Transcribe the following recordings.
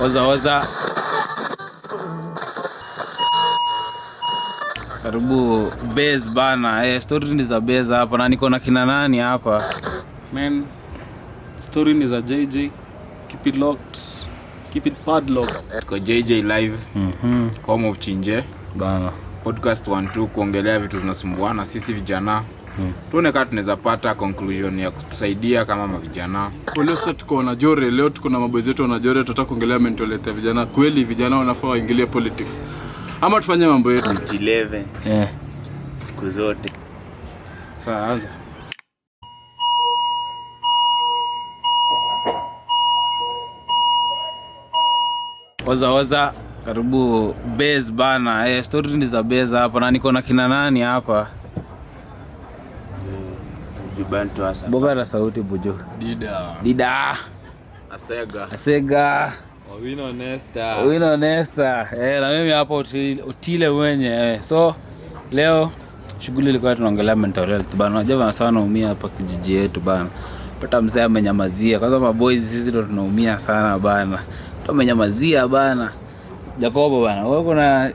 Oza. Karibu base bana. Story ni za base hapa na niko na kina nani hapa? Man, story ni za JJ. Keep it locked. Keep it padlocked. Kwa JJ live. Home of Chinje bana. Podcast 1-2 kuongelea vitu zinasumbuana sisi vijana. Tuone kama tunaweza pata conclusion ya kutusaidia kama mavijana. Leo sasa tuko na Jore, leo tuko na maboys wetu na Jore, tutataka kuongelea mental health ya vijana. Kweli vijana wanafaa waingilie politics ama tufanye mambo yetu 11 siku zote. Sasa anza. Oza. Karibu base bana. Story ni za base hapa na niko na kina nani hapa? Jubanto asa. Boga la sauti bujo. Dida. Asega. Wino Nesta. Na mimi hapa Otile mwenye. So leo shughuli ilikuwa tunaongelea mental health bana. Unajua sana naumia hapa kijiji yetu bana. Pata mzee amenyamazia. Kwanza maboys sisi ndo tunaumia sana bana. Tumenyamazia bana. Jacobo bana. Wewe kuna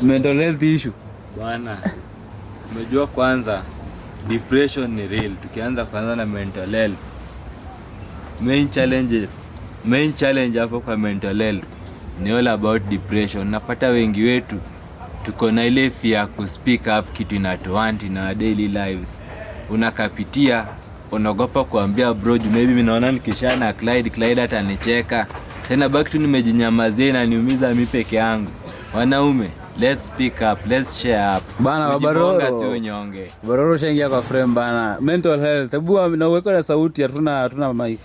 mental health issue bana. Umejua kwanza depression ni real. Tukianza kwanza na mental health. Main challenge hapo kwa mental health ni all about depression. Napata wengi wetu tuko na ile fear ku speak up kitu inatuanti na daily lives. Unakapitia, unaogopa kuambia bro, maybe mimi naona nikishana Clyde atanicheka. Tena back tu nimejinyamazia na niumiza mimi peke yangu. Wanaume, let's speak up, let's share up. Bana Baroro. Sio nyonge. Baroro shangia kwa frame bana. Mental health. Hebu na uweko na sauti hatuna mic.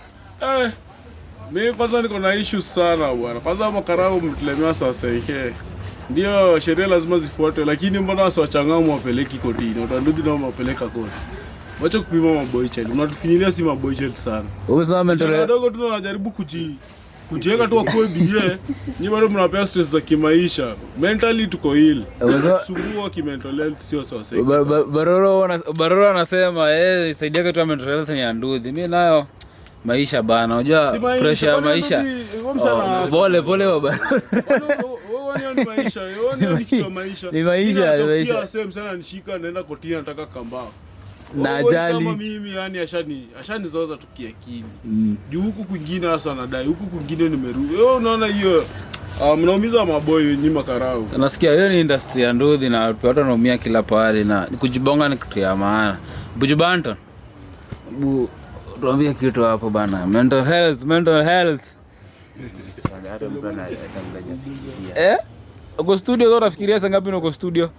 Mimi kwanza niko na issues sana bwana. Kwanza makarao mtlemea sasa yake. Ndio sheria lazima zifuatwe, lakini mbona wasiwachangamu wapeleki kotini? Utandudi na wapeleka koti. Wacha kupima maboy child. Mnatufinyilia si maboy child sana. Umesema mental health. Ndogo tu tunajaribu kujenga tu kwa bidie. Ni bado mnapea stress za kimaisha. Mentally tuko ill. Sumbua kimental health sio sawa sawa. Baroro anasema saidia kwa mental health ni andudhi. Mimi nayo maisha bana. Unajua pressure ya maisha. Pole baba. Wewe ni maisha. Wewe ni kitu maisha. Ni maisha. Sasa sana nishika naenda kotini nataka kambao. Na ajali kama mimi yani ashani zoza tukiakini. Juu huku kwingine sasa nadai, huku kwingine nimerudi. Wewe unaona hiyo mnaumiza maboy wenyewe makarao. Nasikia hiyo ni industry ya ndudhi na watu wanaumia kila pahali na kujibonga ni kitu ya maana. Bujubanton. Tuambie kitu hapo bana. Mental health. Uko studio leo unafikiria saa ngapi uko studio?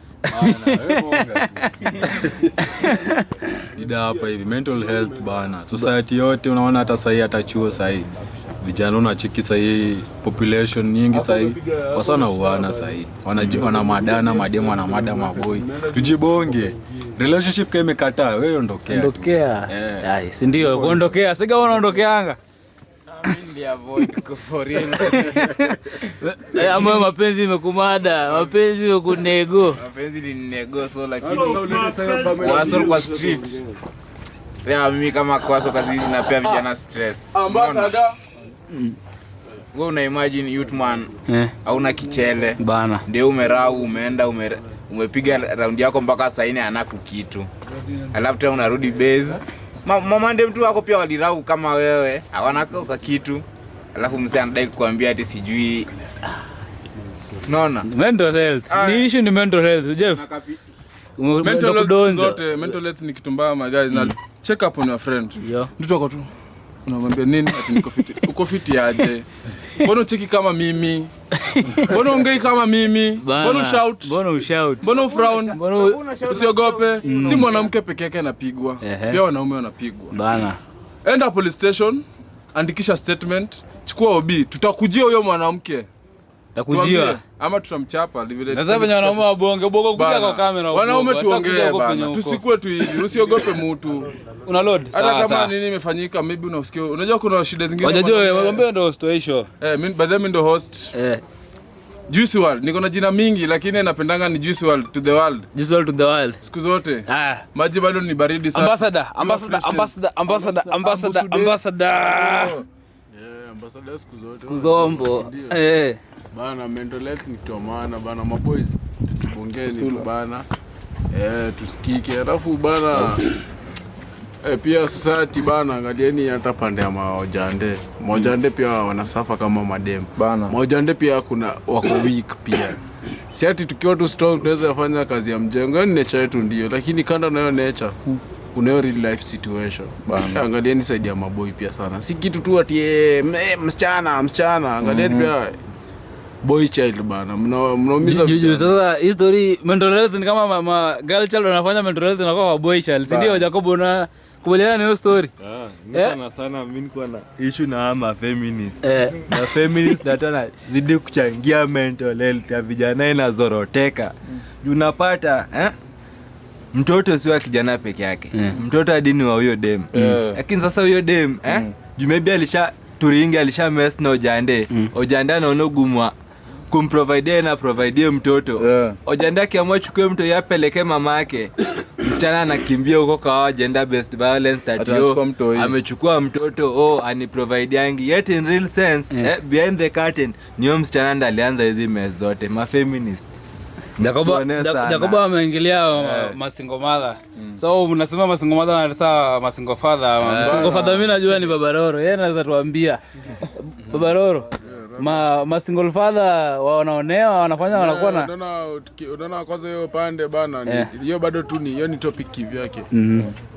Dida hapa hivi mental health bana. Society yote unaona hata sasa hata chuo sasa hivi. Vijana unachiki sasa hii population nyingi sasa hivi. Wasana uana sasa hivi. Wana madana, mademo wana mada maboy. Tujibonge. Relationship kama imekataa, wewe ondokea. Si ndio kuondokea. Sasa unaondokeanga. Mimi ndio avoid kuforia. Ama mapenzi imekumada, mapenzi imekunego. Mapenzi ni nego so lakini waso kwa street. Mimi kama kwaso kazi napea vijana stress. Ambassador. Wewe una imagine youth man hauna kichele bana. Ndio umerau umeenda umepiga round yako mpaka saa 4 anaku kitu. Alafu tena unarudi base. Mama ndio mtu wako pia walirau kama wewe. Hawanako kwa kitu. Alafu mzee anadai kukuambia ati sijui. Unaona? Mental health. Ni issue ni mental health, Jeff. Mental health zote, mental health ni kitu mbaya my guys. Na check up on your friend. Mtu wako tu. Unamwambia nini ati niko fit. Uko fit aje? Mbona ucheki kama mimi? Mbona ongei kama mimi? Mbona ushout? Mbona ufrown? Usiogope. Si mwanamke peke yake anapigwa. Pia wanaume wanapigwa. Bana. Enda police station, andikisha statement, chukua OB, tutakujia huyo mwanamke. Takujia ama tutamchapa vile. Sasa venye wanaume wabonge kuja kwa kamera. Wanaume tuongee bana. Tusikue tu hivi, usiogope mtu. Una load. Hata kama nini imefanyika, maybe unasikia. Unajua kuna shida zingine. Unajua wewe ndio host wa show. Mimi by the way ndio host. Juicy World. Niko na jina mingi lakini napendanga ni Juicy World to the world. Juicy World to the world. Siku zote. Maji bado ni baridi sana. Ambassador. ambassador siku zombo. Bana mental health ni kitu maana bana, maboys tukibongeni bana. Tusikike. Alafu bana pia society bana, angalieni hata pande ya maojande. Maojande pia wanasafa kama madem. Maojande pia kuna wako weak pia. Si ati tukiwa tu strong tunaweza kufanya kazi ya mjengo. Ni nature yetu ndio, lakini kando na hiyo nature kuna real life situation. Angalieni side ya maboy pia sana. Si kitu tu ati msichana. Angalieni pia boy child bana. Mnaumiza juju. Sasa history mental health ni kama girl child wanafanya mental health na kwa boy child. Si ndio Jacob na kubaliana na hiyo story? Sana mimi niko na issue na ama feminist. Na feminist nataka zidi kuchangia mental health ya vijana inazoroteka. Unapata mtoto sio kijana peke yake. Mtoto hadi ni wa huyo dem. Lakini sasa huyo dem maybe alisha mess na ojande. Ojande anaona gumwa kumprovide na provide mtoto. Ojande akiamua chukue mtoto yapeleke mama yake. Msichana anakimbia huko kwa gender based violence tatio. Amechukua mtoto aniprovide yangi. Yet in real sense behind the curtain niyo msichana ndo alianza hizi mess zote. Ma feminist. Jacob ameingilia masingo mother. So mnasema masingo mother wanasema masingo father. Masingo father mimi najua ni Babaroro. Yeye anaweza tuambia. Babaroro. Ma single father wanaonewa wanafanya wanakuwa na unaona kwanza hiyo pande bana. Hiyo bado tu hiyo ni topic kivyake.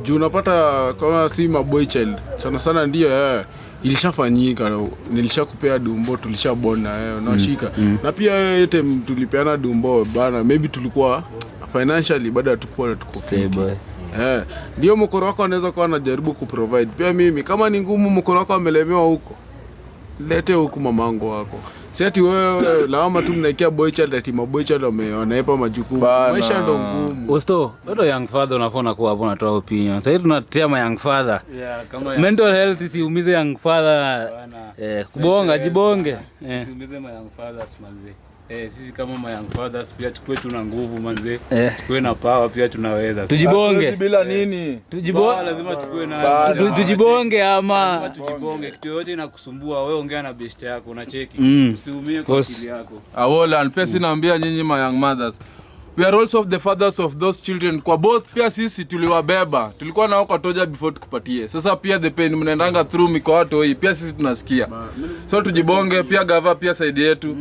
Juu unapata kama si maboy child sana ndio ilishafanyika. Nilishakupea dumbo, tulishabona unashika. Na pia yote tulipeana dumbo bana, maybe tulikuwa financially bado hatukuwa tuko stable. Ndio mkoro wako anaweza kuwa anajaribu kuprovide. Pia mimi kama ni ngumu mkoro wako amelemewa huko, lete huko mamangu wako. Si ati wewe lawama tu mnaekea boy child ati maboy child wanaepa majukumu. Maisha ndo ngumu. Usto, wewe young father unafona kuwa hapo unatoa opinion. Sasa tunatetea ma young father. Kama mental health siumize young father. Kubonga jibonge. Siumize ma young fathers manze. Sisi kama ma young fathers pia tukue tuna nguvu manze. Tukue na power pia tunaweza. Tujibonge. Bila nini? Lazima tukue na tujibonge ama lazima tujibonge. Kitu yote inakusumbua wewe ongea na best yako unacheki. Usiumie kwa akili yako. Awola pesa naambia nyinyi ma young mothers. We are also the fathers of those children. Kwa both pia sisi tuliwabeba. Tulikuwa nao kwa toja before tukupatie. Sasa pia the pain mnaendanga through miko watu hii. Pia sisi tunasikia. So tujibonge pia gava pia side yetu.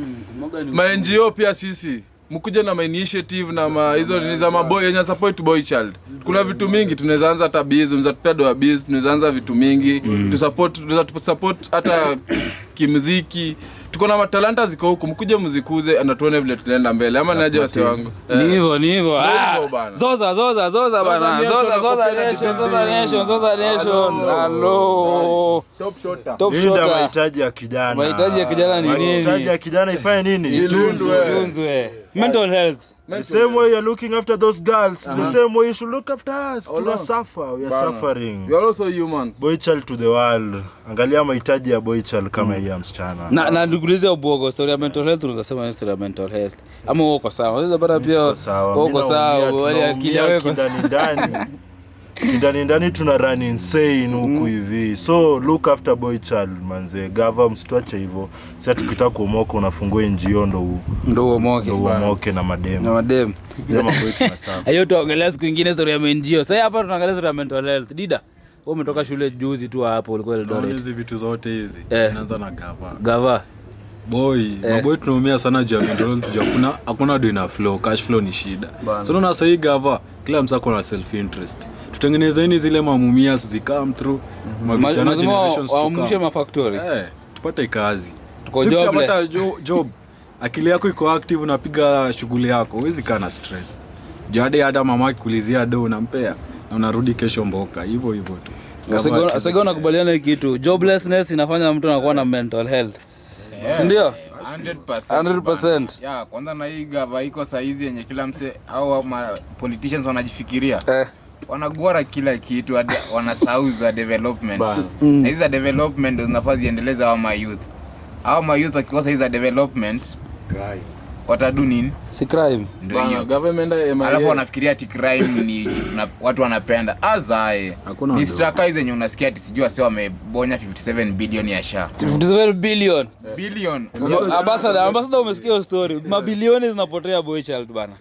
Ma NGO pia sisi. Mkuje na initiative na hizo ni za maboy yenye support boy child. Kuna vitu mingi tunaweza anza hata biz, tunaweza tupea doa biz, tunaweza anza vitu mingi. Tunaweza support hata kimuziki. Tuko na matalanta ziko huko, mkuje muzikuze anatuone vile tunaenda mbele ama naje wase wangu. Ni hivyo. Zoza bana. Zoza nation. Hello. Top shot. Mahitaji ya kijana. Mahitaji ya kijana ni nini? Mahitaji ya kijana ifanye nini? Itunzwe. Mental health. The same way you're looking after those girls, the same way you should look after us. Tuna suffer, we are suffering. We are also humans. Boy child to the world. Angalia mahitaji ya boy child kama hii ya msichana. Na ndugulize ubogo story ya mental health unasema story ya mental health. Ama uko sawa. Unaweza bado pia uko sawa. Wale akili yako ndani tuna run insane huku hivi. So look after boy child manze. Gava msituache hivyo. Sasa tukitaka kuomoka unafungua NGO ndo uomoke na madem. Ndio mambo yetu na sawa. Hayo tuongelea siku nyingine story ya NGO. Sasa hapa tunaangalia story ya mental health. Dida, wewe umetoka shule juzi tu hapo ulikuwa Eldoret. Hizi vitu zote hizi. Inaanza na Gava. Maboy tunaumia sana juu ya mental health. Hakuna do ina flow, cash flow ni shida. So unaona sasa hii gava kila msako na self interest. Tutengenezeni zile mamumias zikam through mavijana generations to come. Wamushe mafactory. Tupate kazi. Tuko jobless. Job. Akili yako iko active unapiga shughuli yako. Huwezi kaa na stress. Jade hata mama kulizia do unampea na unarudi kesho mboka. Hivyo tu. Asego nakubaliana hiki kitu. Joblessness inafanya mtu anakuwa na mental health. Si ndio? 100%. Kwanza na hii gava iko saizi yenye kila mse au politicians wanajifikiria. Wanagora kila kitu, wanasahau za development. Na hizo development zinafaa ziendeleze hawa youth. Hawa youth wakikosa hizo development, watadu nini? Si crime. Ndio hiyo. Government MIA. Alafu wanafikiria ati crime ni watu wanapenda. Azae. Ni straka hizo zenye unasikia ati sijui wase wamebonya 57 billion ya SHA. 57 billion. Billion. Ambassador umesikia story. Mabilioni zinapotea boy child bana.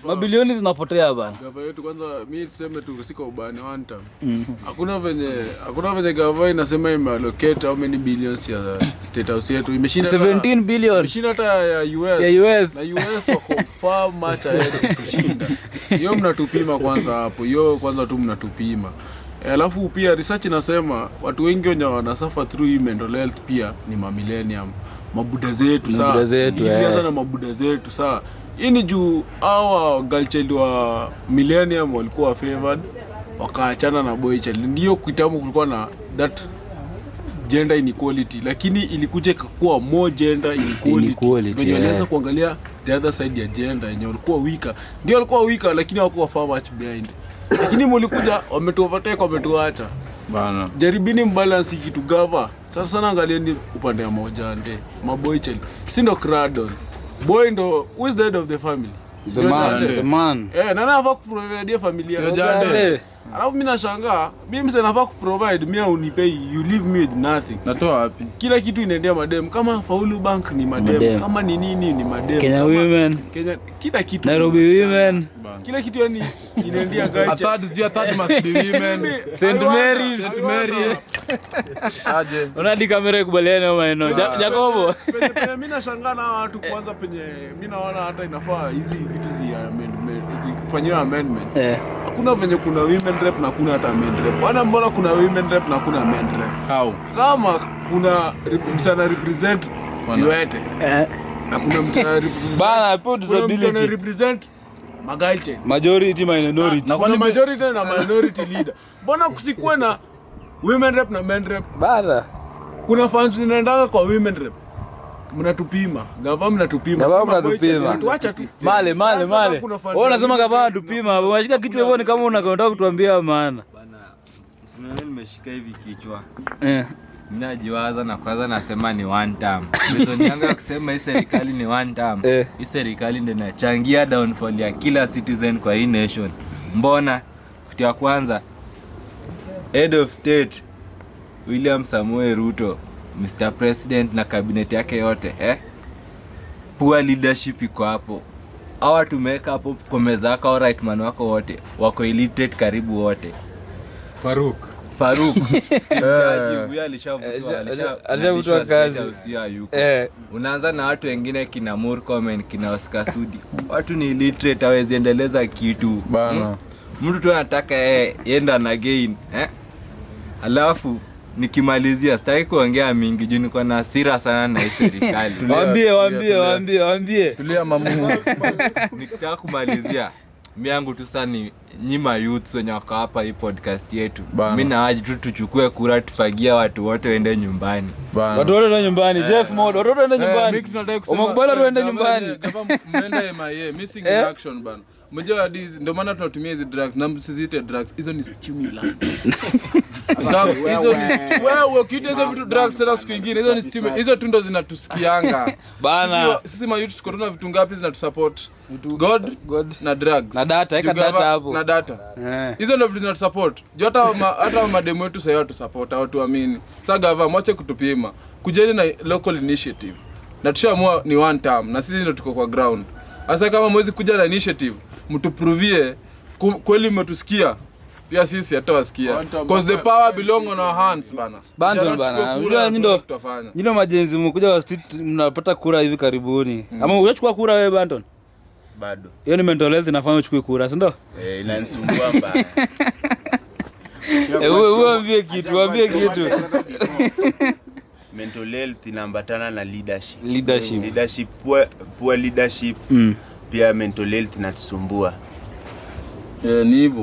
Mabilioni zinapotea bana. Gava yetu kwanza mimi tuseme tu kusika ubani one time. Hakuna venye gava inasema imeallocate how many billions ya state house yetu. Imeshinda 17 billion. Imeshinda hata ya US. Ya US. Na US wako far much ahead kushinda. Hiyo mnatupima kwanza hapo. Hiyo kwanza tu mnatupima. Alafu pia research inasema watu wengi wenye wanasuffer through mental health pia ni millennium. Mabuda zetu saa. Ilianza na mabuda zetu saa. Hii ni juu hawa girl child wa millennium walikuwa favored wakaachana na boy child. Ndio kitambo kulikuwa na that gender inequality, lakini ilikuja kuwa more gender inequality. Ndio walianza kuangalia the other side ya gender yenye walikuwa weaker. Ndio walikuwa weaker lakini hawakuwa far much behind. Lakini mlikuja wametuovertake, wametuacha. Bana. Jaribini mbalance kitu gava. Sasa sana angalieni upande mmoja ndio. Maboy child. Si ndo cradle. Boy ndo who is the head of the family? The man. Nani anafaa kuprovide familia? Alafu mimi nashangaa, mimi msema nafaa kuprovide, mimi unipei, you leave me with nothing. Natoa wapi? Kila kitu inaendea madem. Kama Faulu Bank ni madem. Kama ni nini ni madem. Kenya women. Kenya kila kitu. Nairobi women. Kila kitu yani inaendea guys. Third must be women. St. Mary's. Aje. Unadi kamera kubaliana na maneno. Jacobo. Mimi nashangaa na watu kwanza penye mimi naona hata inafaa hizi vitu zifanywe amendment. Hakuna venye kuna women rep na kuna hata men rep. Wana mbona kuna women rep na kuna men rep? How? Kama kuna msana represent yote. Na kuna msana represent bana put disability. Kuna represent magaiche. Majority minority. Na kuna majority na minority leader. Mbona kusikuwe na women rep na men rep? Bana. Kuna fans zinaendanga kwa women rep. Mnatupima. Gava mnatupima. Tuacha tu. Male. Wewe unasema gava tupima. Unashika kitu hivyo ni kama unataka kutuambia maana. Bana. Unaona nimeshika hivi kichwa. Mimi najiwaza na kwanza nasema ni one term. Hizo nianga kusema hii serikali ni one term. Hii serikali ndio inachangia downfall ya kila citizen kwa hii nation. Mbona kitu ya kwanza head of state William Samoei Ruto, Mr. President na cabinet yake yote, poor leadership iko hapo. Hawa tumeweka hapo kwa meza yako, au right man wako wote wako illiterate karibu wote. Faruk Simjaji huyu alishavutwa kazi usia yuko. Unaanza na watu wengine kina Murkomen, kina Oscar Sudi. Watu ni illiterate, hawezi endeleza kitu bana. Mtu tu anataka yenda na gain alafu nikimalizia sitaki kuongea mingi juu niko na hasira sana na serikali. Waambie. Tulia mamu. Nikitaka kumalizia mimi yangu tu sana ni nyima youth wenye wako hapa hii podcast yetu. Mimi naaje tu tuchukue kura tufagia watu wote waende nyumbani. Watu wote waende nyumbani. Jeff Mod, watu wote waende nyumbani. Umekubali tuende nyumbani. Kama mnaenda MIA, missing in action bana. Mmoja hizi ndio maana tunatumia hizi drugs na msizite drugs. Hizo ni stimulant. Hizo ni wewe ukita hizo vitu drugs tena siku nyingine. Hizo ni stimulant. Hizo tu ndo zinatusikianga. Bana. Sisi mayouth tuko tuna vitu ngapi zinatusupport? God na drugs. Na data, eka data hapo. Na data. Hizo ndo vitu zinatusupport. Hata mademo wetu sasa watu support, watu amini. Sasa gava mwache kutupima. Kujeni na local initiative. Na tushaamua ni one term na sisi ndo tuko kwa ground. Sasa kama mwezi kuja na initiative, mtuprovie kweli mmetusikia. Pia sisi hatawasikia. Because the power belong on our hands bana. Bana. Unajua nyindo majenzi mkuja wa street mnapata kura hivi karibuni. Ama unachukua kura wewe Banton? Bado. Hiyo ni mental health inafanya uchukue kura, si ndio? Inanisumbua mbaya. Waambie kitu. Mental health inaambatana na leadership. Poor leadership. Pia mental health inatusumbua.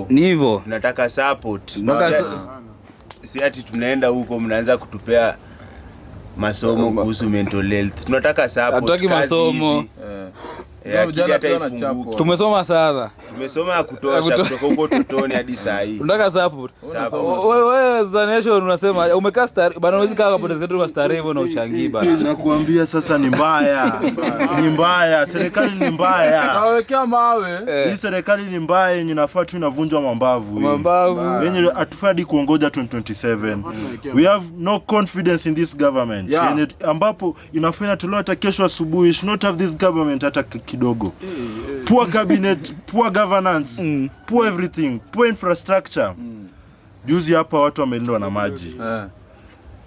Ni hivyo. Tunataka support. Si ati tunaenda huko mnaanza kutupea masomo kuhusu mental health. Tunataka support. Hatutaki masomo. Vijana pia wanachapo. Tumesoma sana. Tumesoma ya kutosha kutoka huko totoni hadi saa hii. Unataka support. Wewe Zanation unasema umekaa star bana, unaweza kaa hapo zetu kwa star hivyo na uchangii bana. Nakuambia sasa ni mbaya. Ni mbaya. Serikali ni mbaya. Kawekea mawe. Hii serikali ni mbaya yenye nafaa tu inavunjwa mambavu. Yenye atufadi kuongoja 2027. We have no confidence in this government. Yenye ambapo inafanya tulota kesho asubuhi. Should not have this government hata kidogo. Poor cabinet, poor governance, poor everything, poor infrastructure. Juzi hapa watu wamelindwa na maji.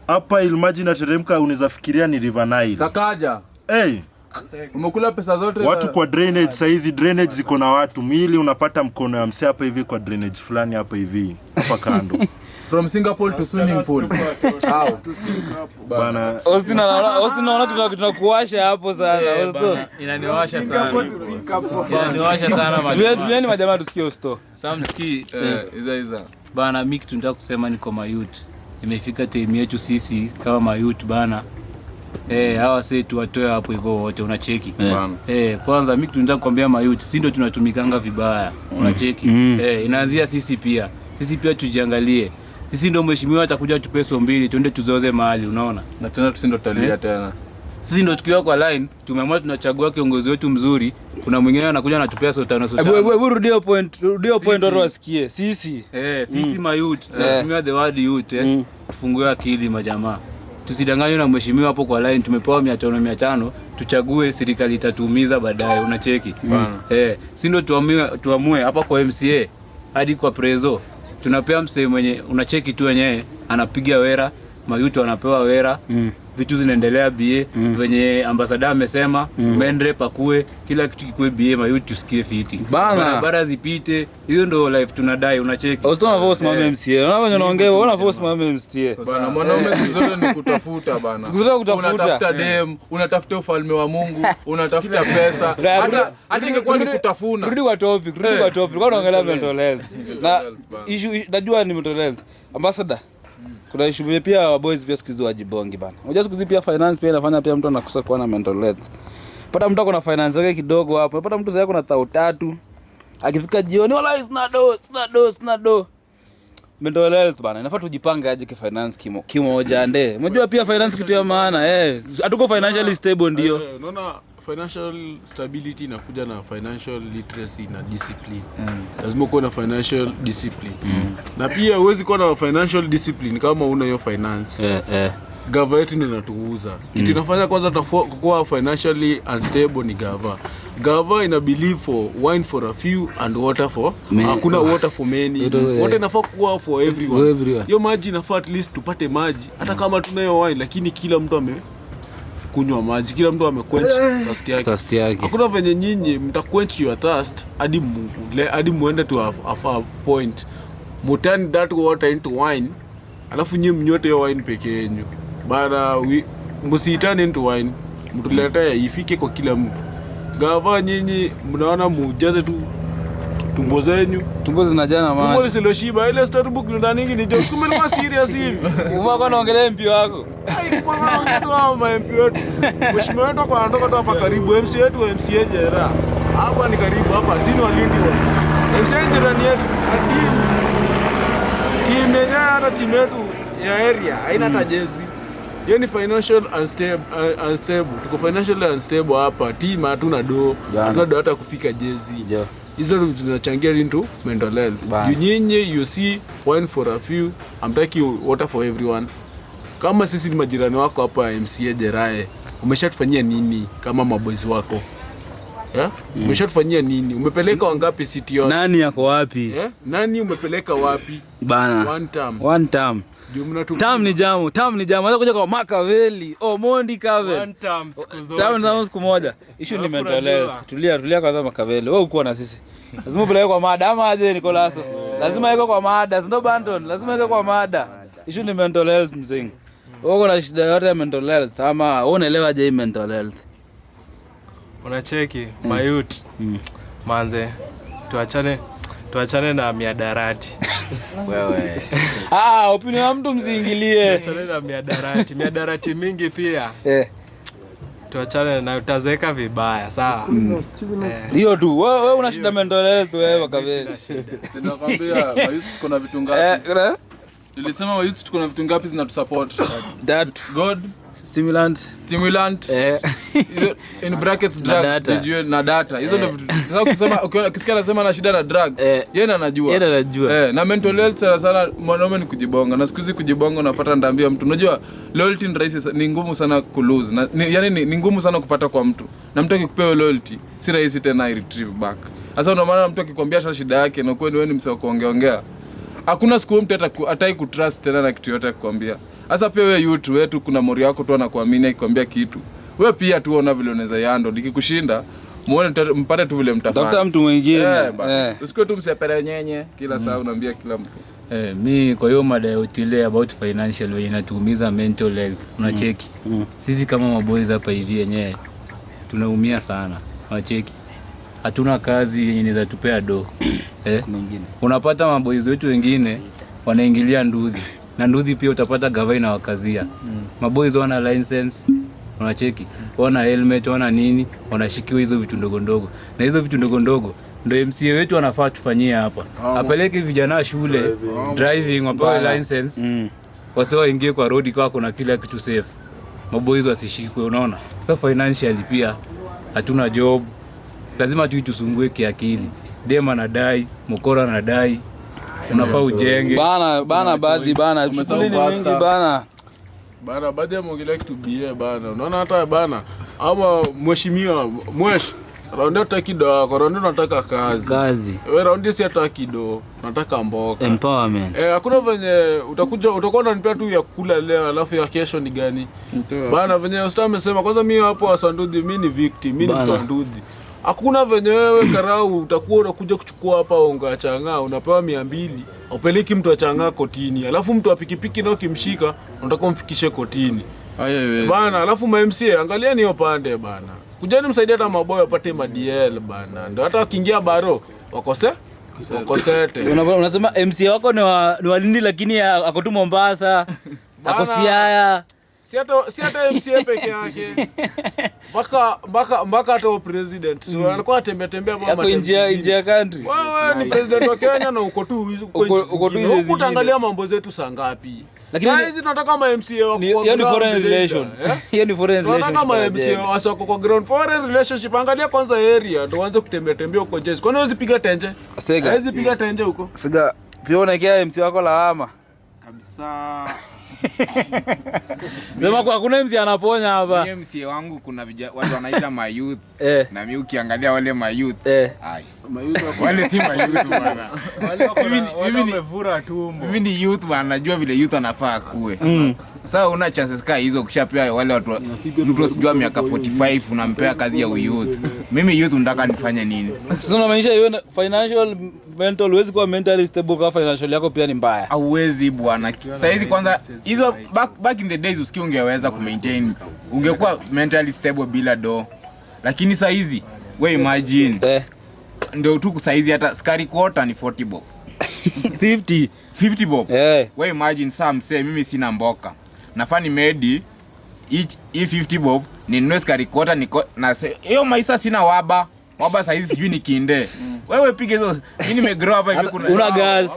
Hapa maji inateremka unaweza fikiria ni River Nile. Sakaja. Umekula pesa zote. Watu kwa drainage saizi, drainage ziko na watu. Mili unapata mkono ya mse hapa hivi kwa drainage fulani hapa hivi hapa kando. From Singapore to swimming pool. How? To Singapore. Bana. Austin naona tunakuwasha hapo sana. Austin Inaniwasha sana. inaniwasha sana maji. Tulieni majamaa tusikie Austin. Samski iza. Bana mimi kitu nataka kusema ni kwa mayut. Imefika time yetu sisi kama mayut bana. Hawa sasa tuwatoe hapo hivyo wote unacheki. Kwanza mimi kitu nataka kuambia mayut, sisi ndio tunatumikanga vibaya. Unacheki. Inaanzia sisi pia. Sisi pia tujiangalie. Sisi ndio mheshimiwa atakuja tupe pesa mbili twende tuzoze mahali, unaona? Na tena tusindo talia tena. Sisi ndio tukiwa kwa line, tumeamua tunachagua kiongozi wetu mzuri. Kuna mwingine anakuja anatupea so tano. Hebu rudio point wao wasikie. Sisi. Sisi mayut, tunatumia the word youth tufungue akili majamaa. Tusidanganywe na mheshimiwa hapo kwa line, tumepewa 500 tuchague serikali itatuumiza baadaye, unacheki? Sisi ndio tuamue hapa kwa MCA hadi kwa prezo. Tunapea msee mwenye unacheki tu wenyewe anapiga wera, mayuto anapewa wera, vitu zinaendelea BA venye ambassador amesema, mendre pakue kila kitu kikue BA, mayuto tusikie fiti. Barabara zipite, hiyo ndio life tunadai, unacheki. Usitona voice mama MCA. Unaona unaongea, una voice mama MCA. Bana mwanaume siku zote ni kutafuta bana. Siku zote kutafuta. Unatafuta dem, unatafuta ufalme wa Mungu, unatafuta pesa. Hata ingekuwa ni kutafuna. Rudi kwa topic. Kwa unaongelea mental health. Na issue najua ni mental health. Ambassador. Kuna issue pia boys pia siku wajibongi bana. Unajua siku pia finance pia inafanya pia mtu anakosa kuwa na mental health. Pata mtu ako na finance yake kidogo hapo. Pata mtu sasa kuna tao 3. Akifika jioni wala sina do. Mental health bana. Inafaa tujipange aje ki finance kimoja ande. Unajua pia finance kitu ya maana hatuko financially stable ndio. Unaona financial stability inakuja na financial literacy na discipline. Lazima kuwa na financial discipline. Na pia huwezi kuwa na financial discipline kama una hiyo finance. Government inatuuza. Kitu inafanya kwanza kuwa financially unstable ni Gava ina believe for wine for a few and water for hakuna water for many. Water inafaa kuwa for everyone. Hiyo maji inafaa at least tupate maji hata kama tunayo wine, lakini kila mtu kunywa maji, kila mtu amequench thirst yake. Hakuna venye nyinyi mtaquench your thirst hadi muende to a far point. Muturn that water into wine. Alafu nyinyi mnyote hiyo wine peke yenu. Bana msiturn into wine. Mtuletee ifike kwa kila mtu. Gava nyinyi mnaona mujaze tu tumbo zenyu. Tumbo zinajana maji. Tumbo siloshiba ile storybook ndani ni jokes kumbe ni serious hivi. Umeona naongelea MP wako. Kwa naongelea MP wetu. Mheshimiwa wetu kwa anatoka tu hapa karibu MC wetu MCA Jera. Hapa ni karibu hapa sini walindi wa. MCA Jera ni yetu. Team yenyewe hata team yetu ya area haina hata jezi. Hiyo ni financial unstable. Tuko financially unstable hapa. Team hatuna do. Hatuna do hata kufika jezi. Hizo ndio zinachangia into mental health. Nyinyi you see wine for a few, I'm taking water for everyone. Kama sisi ni majirani wako hapa MCA Jerae, umeshatufanyia nini kama maboys wako? Umeshatufanyia nini? Umepeleka wangapi city yote? Nani yako wapi? Nani umepeleka wapi? Bana. One term. Tam ni jamu. Hata kuja kwa Makaveli. Mondi Kavel. One term siku zote. Tam siku moja. Issue ni mental health. Tulia kwanza Makaveli. Wewe uko na sisi. Lazima upeleke kwa mada ama aje Nicolaso. Lazima iko kwa mada, sio Banton. Lazima iko kwa mada. Issue ni mental health mzee. Wewe uko na shida yote ya mental health ama unaelewa aje mental health? Unacheki mayut. Manze. Tuachane na miadarati. Wewe. Opinion ya mtu msiingilie. Tuachane na miadarati. Miadarati mingi pia. tuachane na utazeka vibaya, sawa? Hiyo tu. Wewe una shida mental health wewe kabisa. Sinakwambia mayouth kuna vitu ngapi? Nilisema mayouth tuko na vitu ngapi zinatusupport? That God, stimulant, in brackets drugs, ndio na data. Hizo ndio vitu. Sasa ukisema ukisikia anasema na shida na drugs, yeye anajua. Na mental health sana mwanaume ni kujibonga. Na siku hizi kujibonga unapata ndambia mtu. Unajua loyalty ni ngumu sana ku lose. Yaani ni ngumu sana kupata kwa mtu. Na mtu akikupewa loyalty, si rahisi tena retrieve back. Sasa ndio maana mtu akikwambia shida yake na kweli wewe ni msao kuongeongea. Hakuna siku mtu atai kutrust tena na kitu yote akikwambia. Sasa pia wewe YouTube wetu kuna mori yako tu anakuamini akikwambia kitu. Wewe pia tuona vile unaweza yando nikikushinda muone mpate tu vile mtafanya. Tafuta mtu mwingine. Usikue tu msepere nyenye kila saa unaambia kila mtu. Mi kwa hiyo mada ya utile about financial way inatuumiza mental health. Unacheki. Sisi kama maboys hapa hivi yenyewe tunaumia sana. Unacheki. Hatuna kazi yenye inaweza tupea do. Unapata maboys wetu wengine wanaingilia ndudhi. Na ndudhi pia utapata gavana wakazia. Maboys wana license, unacheki. Wana helmet, wana nini, wanashikiwa hizo vitu ndogo ndogo. Na hizo vitu ndogo ndogo ndio MCA wetu anafaa tufanyie hapa. Apeleke vijana shule, driving, wapewe license. Wasiwa ingie kwa road kwa kuna kila kitu safe. Maboys wasishikwe, unaona? Sasa financially pia hatuna job. Lazima tusungue kiakili. Dema anadai, mkora anadai. Unafaa ujenge. Bana baadhi bana. Shughuli ni mingi bana. Bana baadhi ya mwongelea kitu bie bana. Unaona hata bana ama mheshimiwa raundi hataki do yako, raundi unataka kazi. Wewe raundi si hataki do, unataka mboka. Empowerment. Hakuna venye utakuwa unanipea tu ya kukula leo alafu ya kesho ni gani? Bana venye Usta amesema kwanza mimi hapo Wasandudhi mimi ni victim, mimi ni Msandudhi. Hakuna venye wewe karau utakuwa unakuja kuchukua hapa unga changa unapewa 200 upeleki mtu achanga kotini alafu mtu apikipiki nao kimshika unataka umfikishe kotini bana alafu MCA angalia niyo pande bana kujani msaidia hata maboy wapate MDL bana ndio hata akiingia baro wakosete unasema MCA wako ni walindi lakini ako tu Mombasa ako Siaya. Si hata MCA peke yake. Baka hata president. So anakuwa atembea mama. Nje ya country. Wewe ni president wa Kenya na uko tu huko utaangalia mambo zetu saa ngapi? Lakini hizi tunataka kama MCA wako. Hiyo ni foreign relation. Hiyo ni foreign relation. Tunataka kama MCA wako kwa ground foreign relationship angalia kwanza area ndio uanze kutembea huko nje. Kwani huwezi piga tenje? Huwezi piga tenje huko. Siga pia unaekea MCA wako lawama. Kabisa. Sema kwa kuna MCA anaponya hapa. Mimi MCA wangu kuna watu wanaita mayouth. Na mimi ukiangalia wale mayouth. Ai. Mayouth wale si mayouth bwana. Wale wamevura tumbo. Mimi ni youth bwana, najua vile youth anafaa kuwe. Sasa una chances kai hizo ukishapea wale watu mtu usijua miaka 45 unampea kazi ya youth. Mimi youth nataka nifanye nini? Sasa unamaanisha hiyo financial mental huwezi kuwa mentally stable kwa financial yako pia ni mbaya. Hauwezi bwana. Sasa hizi kwanza hizo back in the days usikie ungeweza kumaintain ungekuwa mentally stable bila do. Lakini sasa hizi wewe imagine ndio tu sasa hizi hata skari quarter ni 40 bob. 50 bob. Wewe imagine saa msee mimi sina mboka. Nafani medi hii 50 bob ni nunue skari quarter niko na hiyo maisha sina waba sasa hizi sijui nikinde. Wewe piga hizo mimi nimegrow hapa hivi kuna una gas.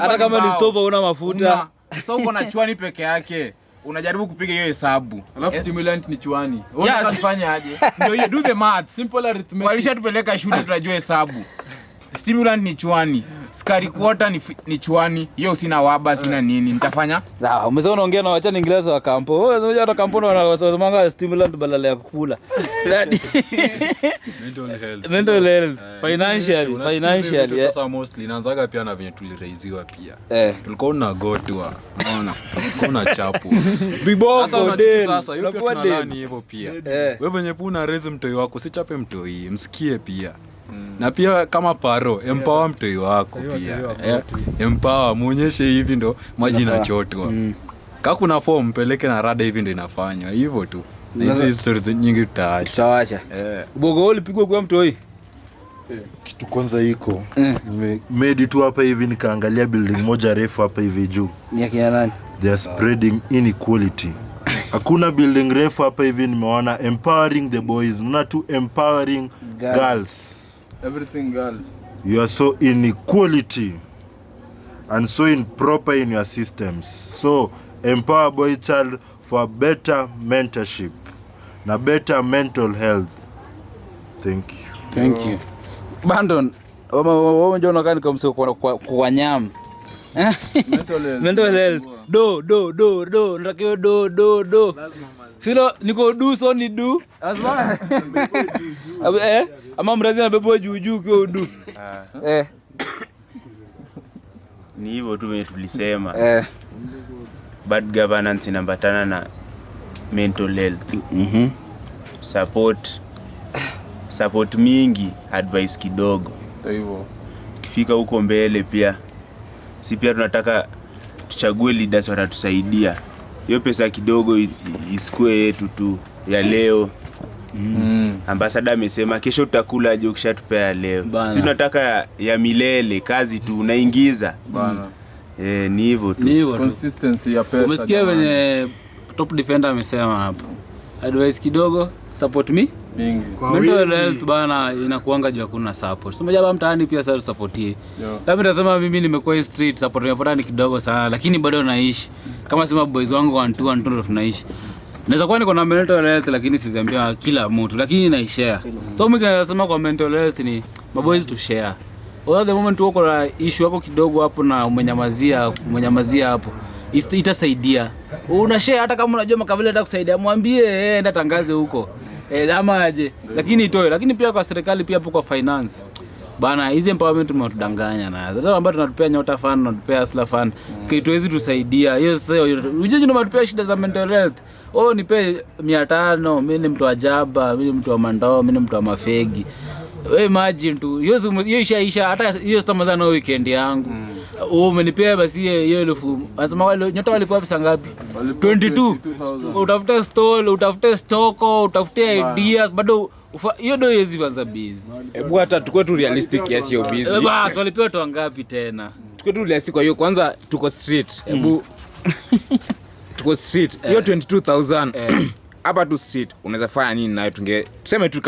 Hata kama ni stove una mafuta. Sasa uko na chwani peke yake. Unajaribu kupiga hiyo hesabu. Alafu stimulant ni chwani. Unafanya aje? Ndio hiyo do the math. Simple arithmetic. Walishatupeleka shule tunajua hesabu. Stimulant ni chwani. Skari quarter ni chwani. Hiyo sina waba sina nini. Nitafanya? Umesema unaongea na wacha English wa kampo. Wewe unajua hata kampo wanasema stimulant badala ya kukula. Mental health. Financial. Sasa mostly inaanzaga pia na venye tuliraiziwa pia. Tulikuwa unagotwa. Unaona? Kuna chapu. Biboko del. Sasa hiyo pia tunalani hivyo pia. Wewe venye puna raise mtoi wako sichape mtoi, msikie pia. Na pia kama paro, empower mtoi wako pia. Empower, muonyeshe hivi ndo maji inachotwa. Kama kuna form mpeleke na rada hivi ndo inafanywa. Hivyo tu. Na hizi stories nyingi tutaacha. Bogo ulipigwa kwa mtoi. Kitu kwanza iko. Made tu hapa hivi nikaangalia building moja refu hapa hivi juu. Ni akina nani? They are spreading inequality. Hakuna building refu hapa hivi nimeona empowering the boys. Not to empowering girls. Everything girls. You are so inequality and so improper in your systems. So empower boy child for better mentorship na better mental health. Thank you. Thank you. Bandon, wewe ndio unakaa ni kama kwa nyama. Mental health. Do. Natakiwa do. Sio niko do so ni do. Azma. Ama mrazi anabebwa juu kwa do. Ni hivyo tu venye tulisema. Bad governance inambatana na mental health. Support mingi, advice kidogo. Hivyo. Kifika huko mbele pia si pia tunataka tuchague leaders watatusaidia. Hiyo pesa kidogo isikue yetu tu ya leo. Ambassador amesema kesho tutakula aje ukishatupea leo. Si tunataka ya milele, kazi tu unaingiza. Bana. Ni hivyo tu. Consistency ya pesa. Umesikia venye top defender amesema hapo. Advice kidogo, support me. Mingi. Mental health bana inakuanga juu hakuna support. Sema jaba mtaani pia sasa support hii. Kama nitasema mimi nimekuwa street support nimepata ni kidogo sana lakini bado naishi. Kama sema boys wangu 1 ndo tunaishi. Naweza kuwa niko na mental health lakini siziambia kila mtu lakini na share. So mimi nasema kwa mental health ni maboys to share. All the moment uko na issue yako kidogo hapo na umenyamazia hapo. Itasaidia. Una share hata kama unajua makavile atakusaidia mwambie enda tangaze huko. Ama aje. Lakini itoe. Lakini pia kwa serikali pia hapo kwa finance. Bana hizi empowerment mnatudanganya na. Sasa ambapo tunatupea Nyota Fund, tunatupea Hustler Fund. Kitu hizi tusaidia. Hiyo sasa unajua ndio mnatupea shida za mental health. Nipe 500, mimi ni mtu wa jaba, mimi ni mtu wa mandao, mimi ni mtu wa mafegi. Wewe imagine tu. Hiyo ishaisha hata hiyo stamazana na weekend yangu. Umenipea basi hiyo elfu. Anasema wale Nyota walikuwa pesa ngapi? 22. Utafuta stall, utafuta stoko, utafuta ideas bado hiyo ndio hizi waza busy. Hebu hata tukue tu realistic kiasi hiyo busy. Basi walipewa watu wangapi tena? Tukue tu realistic kwa hiyo kwanza tuko street. Hebu tuko street. Hiyo 22,000. Hapa tu street unaweza fanya nini nayo tuseme tu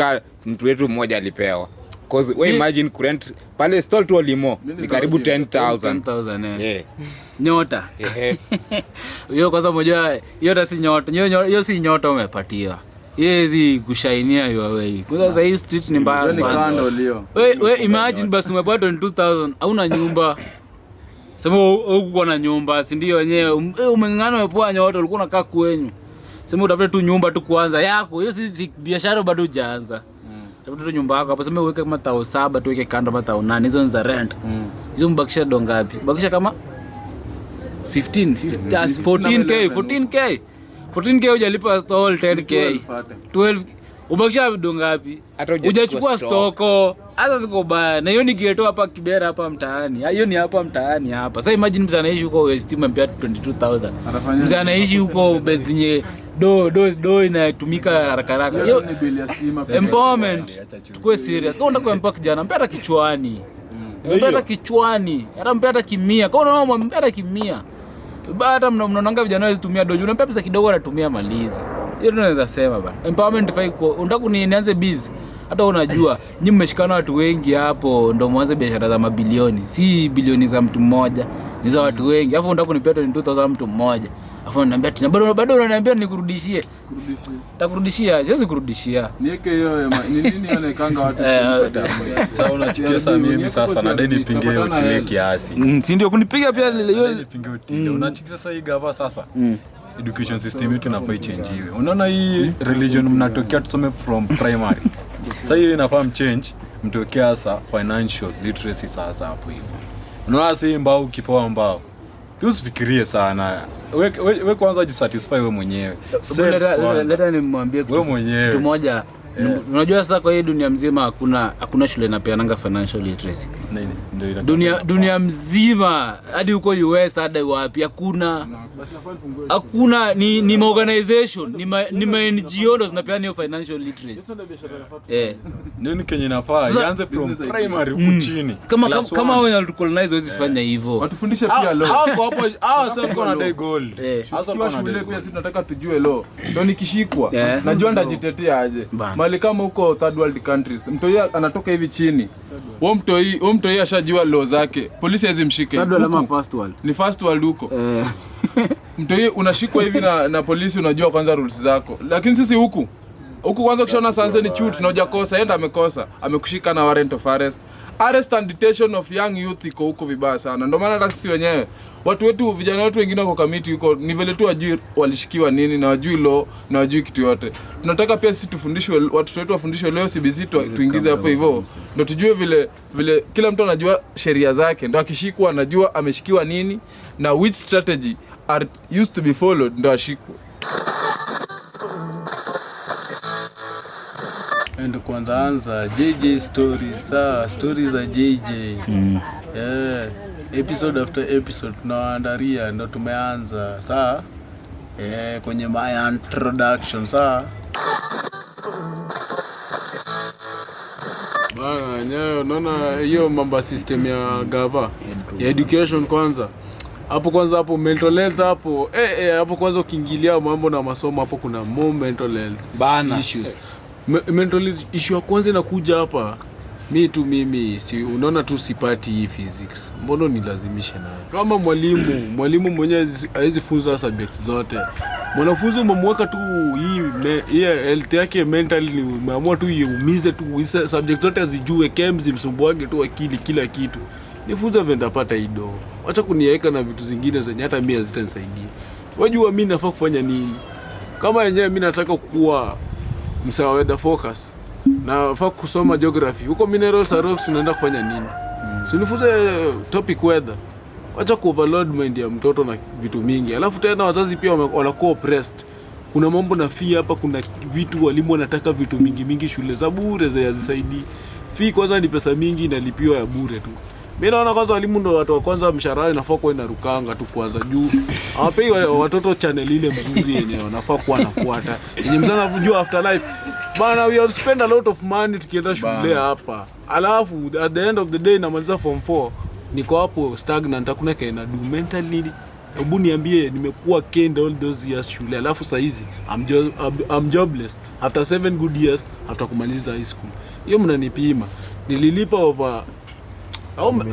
mtu wetu mmoja alipewa. Cause we imagine current pale stall tu limo ni karibu 10,000. Nyota. Hiyo kwanza moja hiyo hata si nyota. Hiyo si nyota umepatiwa. Hizi kushainia your way. Kwa sababu hii street ni mbaya. Ni kando leo. We imagine basi umepata 22,000 hauna nyumba. Sema uko na nyumba, si ndio wenyewe umeng'ang'ana umepoa Nyota ulikuwa unakaa kwenyu. Sema utafute tu nyumba tu kwanza yako. Hiyo si biashara bado hujaanza. Tafuta tu nyumba yako hapo, sema uweke kama 7,000 tu weke kando kama 8,000 hizo ni za rent. Hizo mbakisha dongapi? Mbakisha kama 14k hujalipa stall 10k. 12 ubakisha dongapi? Hujachukua stoko. Hata siko baya. Na hiyo ni geto hapa Kibera hapa mtaani. Hiyo ni hapa mtaani hapa. Sasa imagine mzee anaishi huko estima mpya 22,000. Mzee anaishi huko bezinye do inatumika haraka. Hiyo ni bili ya stima. Empowerment. Tukue serious. Kama unataka kuempower kijana, mpea kichwani. Mpea kichwani. Hata mpea kimia. Kama unaona mpea kimia. Baada mnaonanga vijana wazitumia dojo. Unampea pesa kidogo anatumia malizi. Hiyo tunaweza sema bana. Empowerment fai kwa unataka nianze busy. Hata unajua nyinyi mmeshikana watu wengi hapo ndio mwanze biashara za mabilioni. Si bilioni za mtu mmoja. Ni za watu wengi. Alafu unataka kunipea 22,000 mtu mmoja. Alafu unaniambia tena bado unaniambia nikurudishie. Takurudishia, siwezi kurudishia. Niweke hiyo ni nini yale kanga watu. Sasa unachikia sana mimi sasa na deni pinge hiyo kile kiasi. Si ndio kunipiga pia hiyo pinge utile. Unachikia sasa hii gava sasa. Education system yetu inafaa ichangiwe. Unaona hii religion mnatokea tusome from primary. Sasa hiyo inafaa change mtokea sasa financial literacy sasa hapo hivi. Unaona si mbao kipoa mbao. Usifikirie sana. Wewe kwanza jisatisfy wewe mwenyewe. Leta nimwambie wewe mwenyewe. Mtu mmoja Unajua sasa kwa hii dunia mzima hakuna shule inapeananga financial literacy. Dunia mzima hadi huko US hadi wapi hakuna ni organization ni NGO ndo zinapeana hiyo financial literacy. Nini Kenya inafaa ianze from primary huko chini. Kama wao walitucolonize wezi fanya hivyo. Watufundishe pia law. Hapo sasa tuko na dai gold. Sasa kwa shule pia sisi tunataka tujue law. Ndio nikishikwa najua ndajitetea aje. Mali kama huko third world countries mtoi anatoka hivi chini. Wao mtoi ashajua law zake. Polisi hazimshike. Ni first world huko. Mtoi unashikwa hivi na polisi unajua kwanza rules zako. Lakini sisi huku kwanza kishaona sanse ni chuti na hujakosa enda amekosa amekushika na warrant of arrest and detention of young youth iko huko vibaya sana. Ndio maana hata sisi wenyewe watu wetu vijana wetu wengine wako kamiti huko ni vile tu wajui walishikiwa nini na wajui law na wajui kitu yote. Tunataka pia sisi tufundishwe watu wetu wafundishwe leo CBC tuingize hapo hivyo. Ndio tujue vile kila mtu anajua sheria zake. Ndio akishikwa anajua ameshikiwa nini na which strategy are used to be followed ndio ashikwe. Endo kwanza anza JJ stories stories za JJ. Episode after episode tunaandaria ndo tumeanza kwenye my introduction bana nyayo unaona hiyo mambo system ya gava ya education kwanza hapo mental health hapo kwanza ukiingilia mambo na masomo hapo kuna more mental health bana issues. Mental issue kwanza inakuja hapa mimi si unaona tu sipati physics. Mbona nilazimisha nayo? Kama mwalimu mwenyewe hawezi funza subjects zote. Mwanafunzi umemweka tu hii health yake mentally ni umeamua tu iumize tu subject zote azijue chems msumbuage tu akili kila kitu. Nifunza venda pata ido. Acha kuniweka na vitu zingine zenye hata mimi hazitanisaidia. Wajua mimi nafaa kufanya nini? Kama yenyewe mimi nataka kuwa msawa weather focus na faa kusoma geography huko minerals and rocks unaenda kufanya nini? Si unifunze topic weather. Acha kuoverload mind ya mtoto na vitu mingi. Alafu tena wazazi pia wanakuwa oppressed. Kuna mambo na fee hapa, kuna vitu walimu wanataka vitu mingi shule za bure za yazisaidii. Fee kwanza ni pesa mingi inalipiwa ya bure tu. Mimi naona kwanza walimu ndo watu wa kwanza mshahara inafaa kuwa inarukanga tu kwanza juu. Hawapei watoto channel ile mzuri yenye wanafaa kuwa nafuata. Yenye mzana kujua afterlife. Bana we have spent a lot of money tukienda shule hapa. Alafu at the end of the day namaliza form 4 niko hapo stagnant hakuna kaina do mentally. Hebu niambie nimekuwa kend all those years shule. Alafu saa hizi I'm jobless after 7 good years after kumaliza high school. Hiyo mnanipima. Nililipa over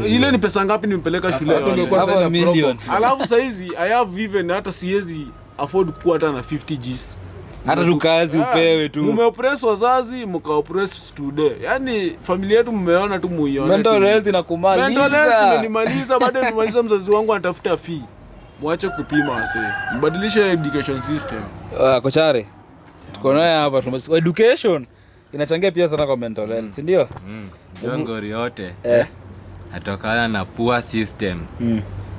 ile ni pesa ngapi nimpeleka shule hapo million. Alafu saa hizi I have even hata siwezi afford kuwa hata na 50 Gs. Hata tukazi upewe tu. Mmeoppress wazazi, mkaoppress student. Yaani familia yetu mmeona tu muione. Mental health inakumaliza. Mental health imenimaliza baada ya kumaliza mzazi wangu anatafuta fee. Mwache kupima wasee. Mbadilishe education system. Kochare. Tuko naye hapa tunasema education inachangia pia sana kwa mental health, si ndio? Ngori yote. Atokana na poor system.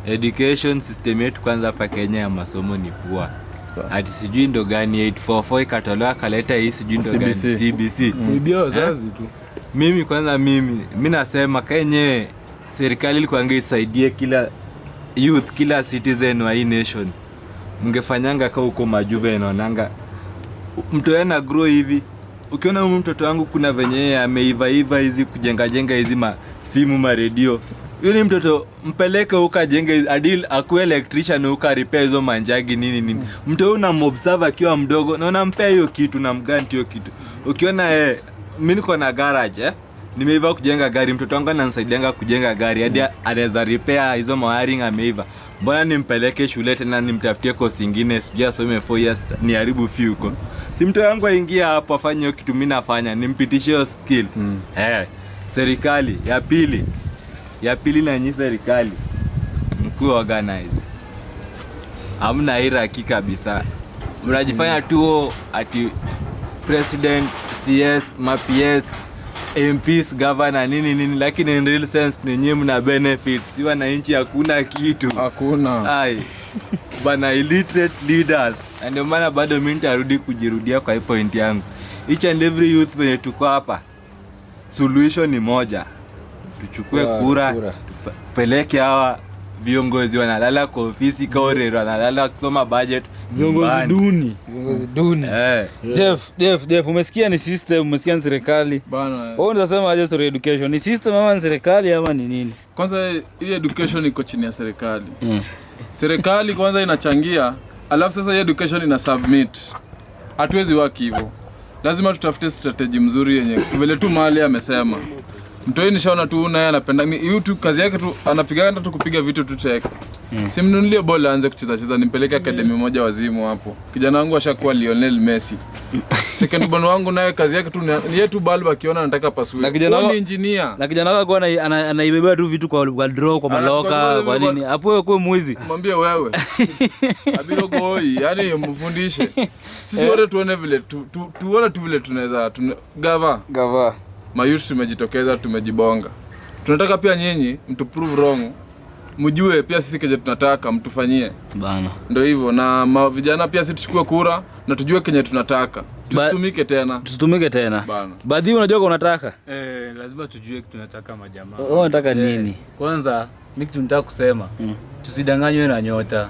Education system yetu kwanza hapa Kenya ya masomo ni poor. Ati sijui ndo gani 844 ikatolewa kaleta hii sijui ndo gani CBC. Kuibia wazazi tu. Mimi nasema Kenya serikali ilikuwa ingesaidie kila youth, kila citizen wa hii nation. Mngefanyanga kwa huko majuve inaonanga mtu yana grow hivi. Ukiona mtoto wangu kuna venye ameiva hizi kujenga hizi simu ma radio. Yule mtoto mpeleke ukajenge adil akuwe electrician repair hizo manjagi nini. Mtu unamobserve akiwa mdogo na unampea hiyo kitu na mganti hiyo kitu. Ukiona mimi niko na garage nimeiva kujenga gari, mtoto wangu ananisaidianga kujenga gari hadi anaweza repair hizo wiring ameiva. Mbona nimpeleke shule tena nimtafutie course nyingine sijui asome 4 years ni haribu fee huko. Si mtoto wangu aingia hapo afanye hiyo kitu mimi nafanya nimpitishe hiyo skill. Serikali ya pili na nyinyi serikali mkuu organize. Hamna hierarchy kabisa. Mnajifanya tu ati president, CS, PS, MPs, governor nini lakini in real sense ni nyinyi mna benefits. Si wananchi hakuna kitu. Hakuna. Bana illiterate leaders. Ndio maana bado mimi nitarudi kujirudia kwa hii point yangu. each and every youth wenye tuko hapa, solution ni moja, tuchukue kura. Peleke hawa viongozi wanalala kwa ofisi, kaorero wanalala kusoma budget, viongozi duni. Jeff, umesikia ni system, umesikia ni serikali bana. Wewe unasema aje story education? Ni system ama ni serikali ama ni nini? Kwanza hii education iko chini ya serikali. Serikali kwanza inachangia, alafu sasa hii education ina submit. Hatuwezi waki hivyo. Lazima tutafute strategy mzuri yenye vile tu mahali amesema. Mtoi nishaona tu naye anapenda YouTube, kazi yake tu anapiga tu kupiga vitu tu check. Simnunulie bola aanze kucheza nimpeleke academy moja wazimu hapo. Kijana wangu ashakuwa Lionel Messi. Second born wangu naye kazi yake tu ni yetu bulb akiona anataka pasue. Na kijana ni engineer. Na kijana wako anaibebea tu vitu kwa draw kwa maloka kwa nini? Hapo kwa mwizi. Mwambie wewe. Abiro goi, yani mfundishe. Sisi wote tuone vile tuone tu vile tunaweza gava. Mayush tumejitokeza, tumejibonga. Tunataka pia nyinyi mtu prove wrong. Mjue pia sisi kenye tunataka mtufanyie. Bana. Ndio hivyo, na vijana pia sisi tuchukue kura na tujue kenye tunataka. Tusitumike tena. Bana. Baadhi unajua kwa unataka? Lazima tujue kitu tunataka majamaa. Wewe unataka nini? Kwanza mimi kitu nataka kusema, tusidanganywe na nyota.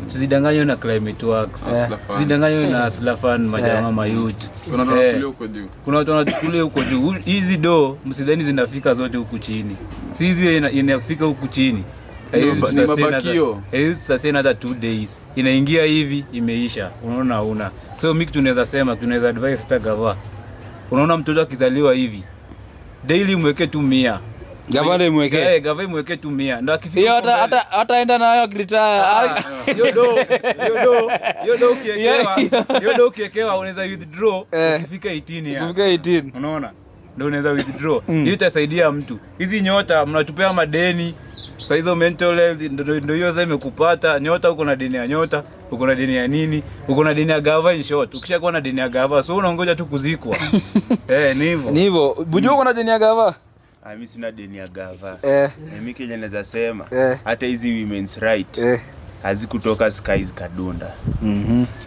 Tusidanganywe na Climate Works. Tusidanganywe na Slafan majamaa mayouth. Kuna watu wanachukulia huko juu. Hizi do msidhani zinafika zote huku chini. Si hizi inafika huku chini. Sasa hata 2 days. Inaingia hivi imeisha. Unaona una. So mimi tunaweza sema, tunaweza advise hata gava. Unaona mtoto akizaliwa hivi, daily mweke tu 100. Gavana imweke. Gavana imweke tu 100. Ndio akifika. Hiyo hata enda nayo retire. Hiyo do ukiekewa unaweza withdraw ukifika 18 years. Ukifika 18. Unaona? Ndio unaweza withdraw. Hiyo itasaidia mtu. Hizi nyota mnatupea madeni. Sasa hizo mental health ndio hiyo sasa imekupata. Nyota uko na deni ya nyota, uko na deni ya nini? Uko na deni ya gava in short. Ukishakuwa na deni ya gava, so unaongoja tu kuzikwa. Ni hivyo. Ni hivyo. Bujua uko na deni ya gava? Mimi sina deni ya gava. Mimi Kenya naweza sema hata hizi women's right hazikutoka skies kadunda.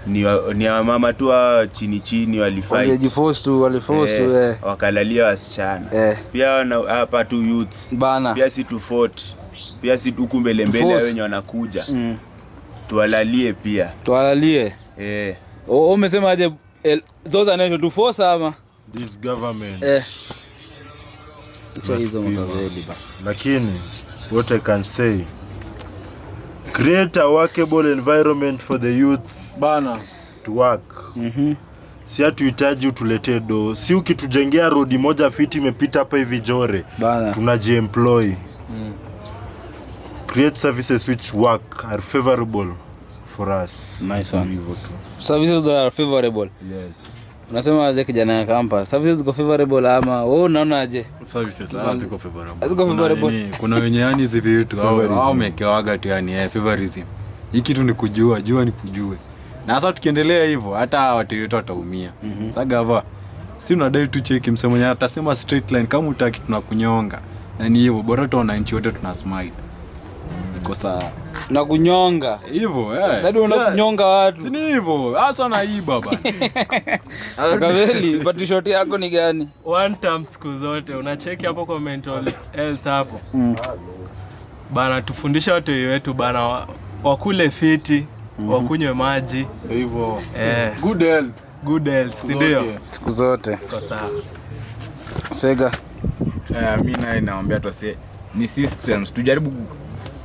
Ni mama tu chini walifight. Walijiforce tu wakalalia wasichana. Pia hapa tu youths. Bana. Pia si tu fort. Pia si huku mbele wenye wanakuja. Tuwalalie pia. Tuwalalie. Umesema aje Zoza nation to force ama this government. Lakini what I can say, create a workable environment for the youth bana to work. Si hatuhitaji utuletee do. Si ukitujengea road moja fiti imepita hapa hivi Jore bana, tunajiemploy. Create services which work are favorable for us. Nice one. Services that are favorable. Yes. Unasema aje kijana ya campus? Services ziko favorable ama wewe unaona aje? Services ziko favorable. Ziko favorable. Kuna wenye yani hizi vitu au mekewaga tu yani favorism. Hiki tu ni kujua, jua ni kujue. Na sasa tukiendelea hivyo hata watu wote wataumia. Sasa gava si unadai tu cheki msemonya atasema straight line kama utaki tunakunyonga. Na ni hivyo bora tu wananchi wote tuna smile. Iko sawa. Na kunyonga. Hivyo Ndio unakunyonga watu. Si ni hivyo. Hasa naiba bana. Kaveli, but short yako ni gani? One time siku zote unacheki hapo kwa mental health hapo. Bana tufundisha watu wetu bana wakule fiti, wakunywe maji. Hivyo. Good health, ndio. Siku zote. Kwa sawa. Sega. Mimi naomba tuase ni systems tujaribu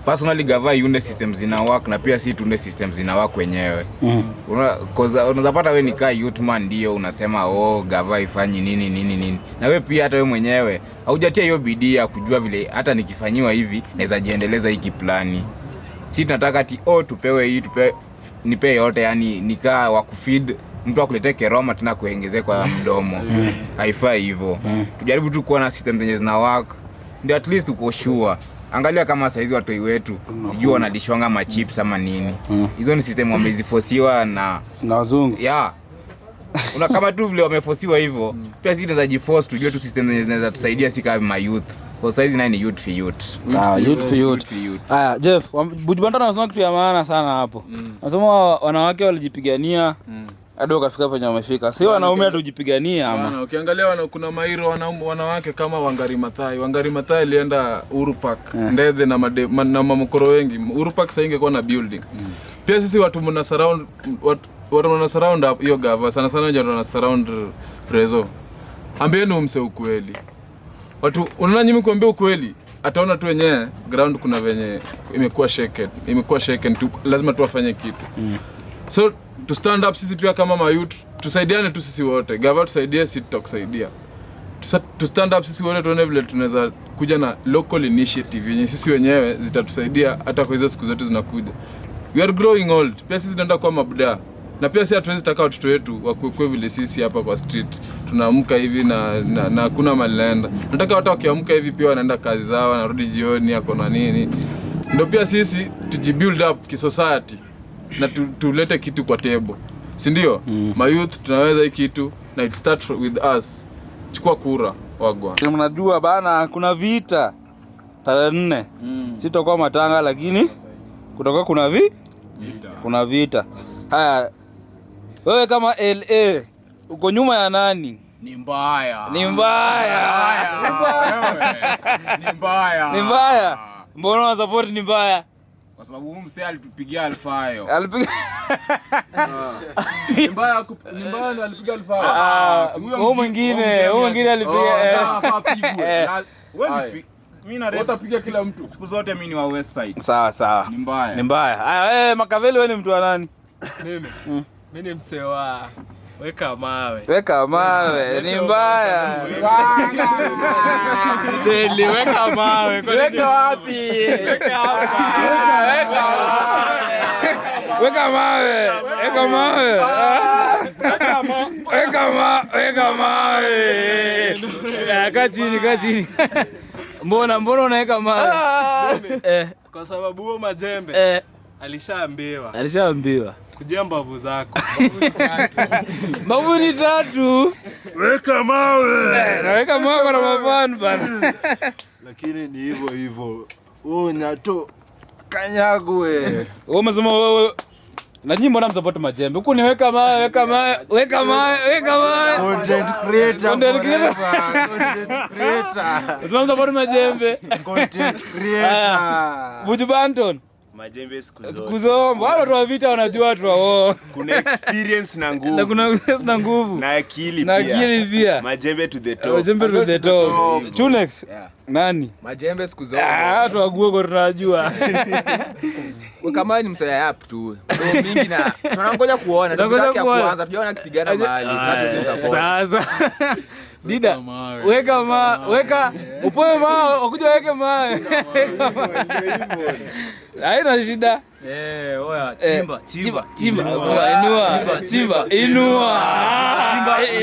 personally gava yunde systems zina work na pia si tunde systems zina work wenyewe. Unaweza pata wewe nikaa youth man ndio unasema gava ifanyi nini na wewe pia hata wewe mwenyewe haujatia hiyo bidii ya kujua vile hata nikifanyiwa hivi naweza jiendeleza hiki plani. Si tunataka ati tupewe hii nipe yote yani nikaa wa kufeed mtu akuletee keroma tena kuongezea kwa mdomo. Haifai hivyo. Tujaribu tu kuwa na systems zenye zina work ndio at least uko sure. Angalia kama saizi watoi wetu sijui wanalishwanga machips ama nini. Hizo ni system wamezifosiwa na wazungu. Una kama tu vile wamefosiwa hivyo. Pia sisi tunaweza jiforce tujue tu system zinaweza tusaidia si kama youth. Kwa saizi ni youth for youth. Youth for youth. Jeff, Bujibanda anasema kitu ya maana sana hapo. Anasema wanawake walijipigania hadi wakafika penye wamefika. Si wanaume hatujipigania ama. Bana, ukiangalia kuna mairo wanawake kama Wangari Maathai. Wangari Maathai alienda Uhuru Park, Ndethe na mamokoro wengi. Uhuru Park sasa ingekuwa na building. Pia sisi watu mna surround hiyo gava. Sana ndio wana surround Prezo. Ambieni umse ukweli. Watu unaona nyinyi kuambia ukweli, ataona tu wenyewe ground kuna venye imekuwa shaken tu, lazima tuwafanye kitu. So to stand up sisi pia kama mayouth, tusaidiane tu sisi wote. Gava tusaidie, sisi tutakusaidia. To stand up sisi wote tuone vile tunaweza kuja na local initiative yenye sisi wenyewe zitatusaidia hata kwa hizo siku zetu zinakuja. We are growing old. Pia sisi tunaenda kwa mabuda. Na pia sisi hatuwezi taka watoto wetu wakuwe vile sisi hapa kwa street. Tunaamka hivi na hakuna mahali naenda. Nataka watu wakiamka hivi pia wanaenda kazi zao, wanarudi jioni yako na nini. Ndio pia sisi tujibuild up kisociety na tulete kitu kwa table. Si ndio? Mayouth tunaweza hii kitu na it start with us. Chukua kura wagwa. Mnajua bana kuna vita tarehe 4. Sitakuwa matanga lakini kutoka kuna vita. Haya. Wewe kama LA uko nyuma ya nani? Ni mbaya. Ni mbaya. Mbona una support ni mbaya? Kwa sababu huyu msee alitupigia Alfayo. Ni mbaya ndo alipiga Alfayo. Huyo mwingine alipiga. Mimi na utapiga kila mtu. Siku zote mimi ni wa West Side. Sawa. Ni mbaya. Haya Makaveli wewe ni mtu wa nani? Mimi ni msee wa weka mawe. Ni mbaya. Deli weka mawe. Weka wapi? Weka mawe. Kaa chini. Mbona unaweka mawe? Kwa sababu huo majembe alishaambiwa. Kujia mbavu zako. Mbavu ni 3. Weka mawe. Naweka mawe kwa mafan bana. Lakini ni hivyo. Nyato kanyagwe. Wewe umesema wewe na nyinyi mbona msupport majembe? Huku ni weka mawe. Content creator. Msupport majembe. Content creator. Buju Banton. Majembe siku zote. Wale watu wa vita wanajua watu wao. Kuna experience na nguvu. Na nguvu. Na akili pia. Majembe to the top. Chunex. Nani? Majembe siku zote. Watu wa Google tunajua. Kama ni msaya yap tu. Ndio mingi na tunangoja kuona tunataka kuanza tujaona kipigana mahali. Sasa. Dida, weka upoe mawe, ukuja weke mawe. Haina shida. Oya,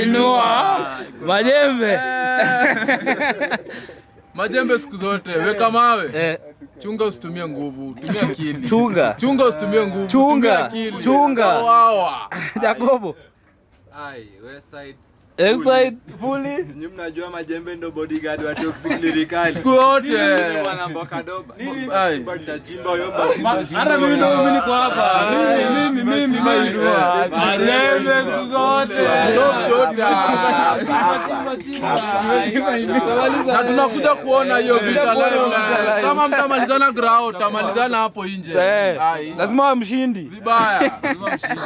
inua. Majembe. Majembe siku zote, weka mawe. Chunga usitumie nguvu, tumia akili. Chunga usitumie nguvu, tumia akili. Chunga. Jacobo. Inside fully. Nyinyi mnajua majembe ndo bodyguard wa toxic lyrically. Siku yote. Wanamboka doba. Chimba yomba. Hata mimi niko hapa. Mimi mairua. Majembe siku zote. Na tunakuja kuona hiyo vita live. Kama mtamalizana grao, tamalizana hapo nje. Lazima mshindi. Vibaya. Lazima mshindi.